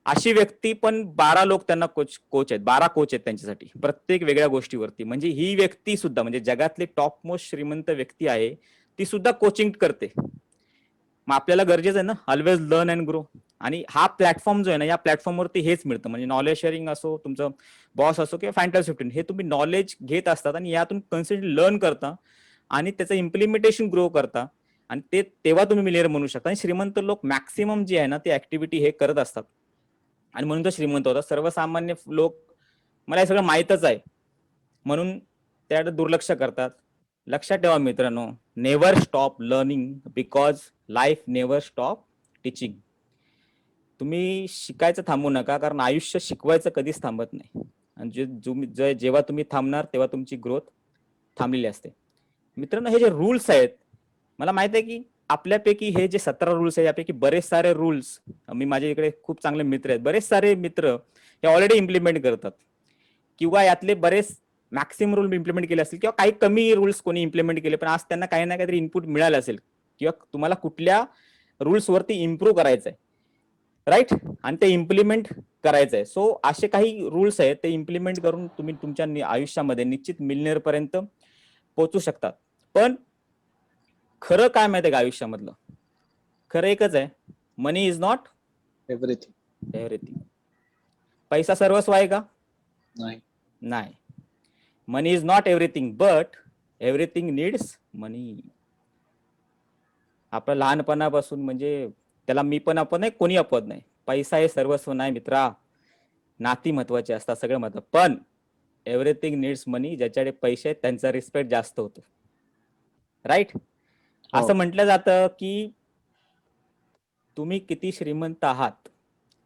अशी व्यक्ती पण 12 लोक त्यांना कोच आहेत, 12 कोच आहेत त्यांच्यासाठी प्रत्येक वेगळ्या गोष्टीवरती. म्हणजे ही व्यक्ती सुद्धा म्हणजे जगातली टॉप मोस्ट श्रीमंत व्यक्ती आहे, ती सुद्धा कोचिंग करते. मग आपल्याला गरजेचं आहे ना ऑलवेज लर्न अँड ग्रो. आणि हा प्लॅटफॉर्म जो आहे ना, या प्लॅटफॉर्मवरती हेच मिळतं. म्हणजे नॉलेज शेअरिंग असो, तुमचं बॉस असो किंवा फॅन्टसी 15, हे तुम्ही नॉलेज घेत असतात आणि यातून कन्सिस्टंट लर्न करता आणि त्याचं इम्प्लिमेंटेशन ग्रो करता आणि ते तेव्हा तुम्ही मिलियनर म्हणू शकता. आणि श्रीमंत लोक मॅक्सिमम जे आहे ना ते ऍक्टिव्हिटी हे करत असतात आणि म्हणून तो श्रीमंत होता. सर्वसामान्य लोक मला हे सगळं माहीतच आहे म्हणून त्याकडे दुर्लक्ष करतात. लक्षात ठेवा मित्रांनो, never stop learning because life never stop teaching. तुम्ही शिकायचं थांबू नका, कारण आयुष्य शिकवायचं कधीच थांबत नाही. आणि जेव्हा तुम्ही थांबणार तेव्हा तुमची ग्रोथ थांबलेली असते. मित्रांनो, हे जे रूल्स आहेत, मला माहित आहे की आपल्यापैकी हे जे 17 रूल्स आहेत यापैकी बरेच सारे रूल्स, मी माझ्या इकडे खूप चांगले मित्र आहेत, बरेच सारे मित्र हे ऑलरेडी इम्प्लिमेंट करतात किंवा यातले बरेच मॅक्सिमम रूल इम्प्लिमेंट केले असतील किंवा काही कमी रूल्स कोणी इम्प्लिमेंट केले, पण आज त्यांना काही ना काहीतरी इनपुट मिळालं असेल किंवा तुम्हाला कुठल्या रूल्स वरती इम्प्रूव्ह करायचंय, राईट, आणि ते इम्प्लिमेंट करायचंय. सो असे काही रूल्स आहेत, ते इम्प्लिमेंट करून तुम्ही तुमच्या आयुष्यामध्ये निश्चित मिलियनेअर पर्यंत पोहोचू शकतात. पण खरं काय माहितीये का आयुष्यामधलं? खरं एकच आहे, मनी इज नॉट एव्हरीथिंग. पैसा सर्वस्व आहे का? नाही. Money is not everything but everything needs money. आपलं लहानपणापासून म्हणजे त्याला मी पण अपवाद नाही, कोणी अपवाद नाही. पैसा हे सर्वस्व नाही मित्रा. नाती महत्वाचे असतात, सगळं महत्व, पण एव्हरीथिंग नीड्स मनी. ज्याच्याकडे पैसे आहेत त्यांचा रिस्पेक्ट जास्त होतो, राईट. असं म्हटलं जातं की तुम्ही किती श्रीमंत आहात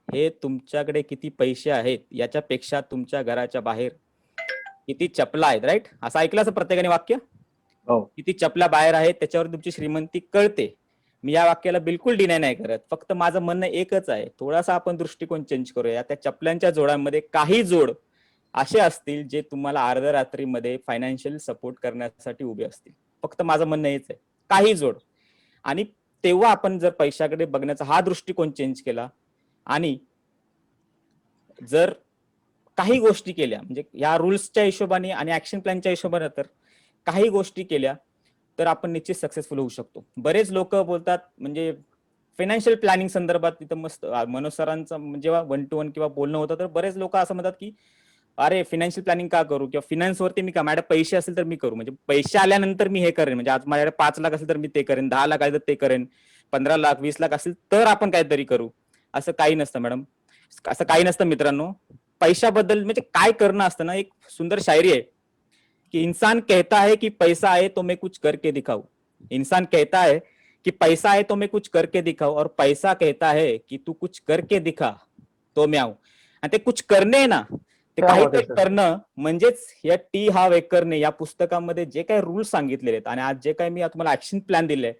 हे तुमच्याकडे किती पैसे आहेत याच्यापेक्षा तुमच्या घराच्या बाहेर किती चपला आहेत, राईट. असं ऐकलं असं प्रत्येकाने वाक्य, किती चपला बाहेर आहेत त्याच्यावर तुमची श्रीमंती कळते. मी या वाक्याला बिलकुल डिनाय नाही करत, फक्त माझं म्हणणं एकच आहे, थोडासा आपण दृष्टिकोन चेंज करूया. त्या चपल्यांच्या जोडांमध्ये काही जोड असे असतील जे तुम्हाला अर्ध्या रात्रीमध्ये फायनान्शियल सपोर्ट करण्यासाठी उभे असतील. फक्त माझं म्हणणं हेच आहे, काही जोड. आणि तेव्हा आपण जर पैशाकडे बघण्याचा हा दृष्टिकोन चेंज केला आणि जर काही गोष्टी केल्या, म्हणजे या रूल्सच्या हिशोबाने आणि ऍक्शन प्लॅनच्या हिशोबाने तर काही गोष्टी केल्या तर आपण निश्चित सक्सेसफुल होऊ शकतो. बरेच लोक बोलतात म्हणजे फायनान्शियल प्लॅनिंग संदर्भात तिथं मस्त मनोज सरांचं जेव्हा 1 to 1 किंवा बोलणं होतं तर बरेच लोक असं म्हणतात की अरे फायनान्शियल प्लॅनिंग का करू किंवा फिनान्स वरती मी का, माझ्याकडे पैसे असेल तर मी करू, म्हणजे पैसे आल्यानंतर मी हे करेन. म्हणजे आज माझ्याकडे 5 लाख असेल तर मी ते करेन, 10 लाख असेल तर ते करेन, 15 लाख 20 लाख असेल तर आपण काहीतरी करू. असं काही नसतं मॅडम, असं काही नसतं मित्रांनो. पैशाबद्दल म्हणजे काय करणं असतं ना, एक सुंदर शायरी आहे कि इंसान कहता है कि पैसा है तो मैं कुछ करके दिखाऊं. इंसान कहता है कि पैसा है तो मैं कुछ करके दिखाऊं और पैसा कहता है कि तू कुछ करके दिखा तो मैं आऊं. आणि ते कुछ करणे आहे ना, ते काहीतरी करणं म्हणजेच या टी हाव एकरने या पुस्तकामध्ये जे काही रूल्स सांगितलेले आहेत आणि आज जे काही मी तुम्हाला ऍक्शन प्लॅन दिले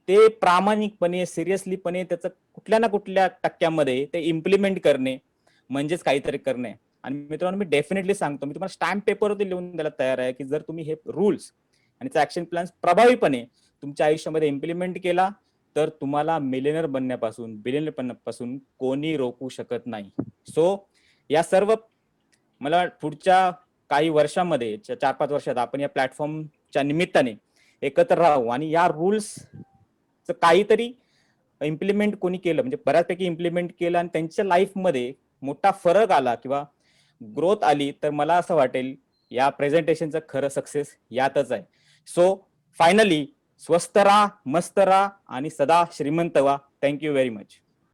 ते प्रामाणिकपणे सिरियसलीपणे त्याचं कुठल्या ना कुठल्या टक्क्यामध्ये ते इम्प्लिमेंट करणे म्हणजेच काहीतरी करणे. आणि मित्रांनो, मी डेफिनेटली सांगतो, मी तुम्हाला स्टॅम्प पेपरवरती लिहून द्यायला तयार आहे की जर तुम्ही हे रूल्स आणि ऍक्शन प्लॅन प्रभावीपणे तुमच्या आयुष्यामध्ये इम्प्लिमेंट केला तर तुम्हाला मिलियनर बनण्यापासून बिलियनर बनण्यापासून कोणी रोखू शकत नाही. सो या सर्व मला पुढच्या काही वर्षामध्ये 4-5 वर्षात आपण या प्लॅटफॉर्मच्या निमित्ताने एकत्र राहू आणि या रूल्स काहीतरी इम्प्लिमेंट कोणी केलं म्हणजे बऱ्याचपैकी इम्प्लिमेंट केलं आणि त्यांच्या लाईफमध्ये मोठा फरक आला किंवा ग्रोथ आली तर मला असं वाटेल या प्रेझेंटेशनचं खरं सक्सेस यातच आहे. सो फायनली स्वस्त राहा, मस्त राहा आणि सदा श्रीमंत व्हा. Thank you very much.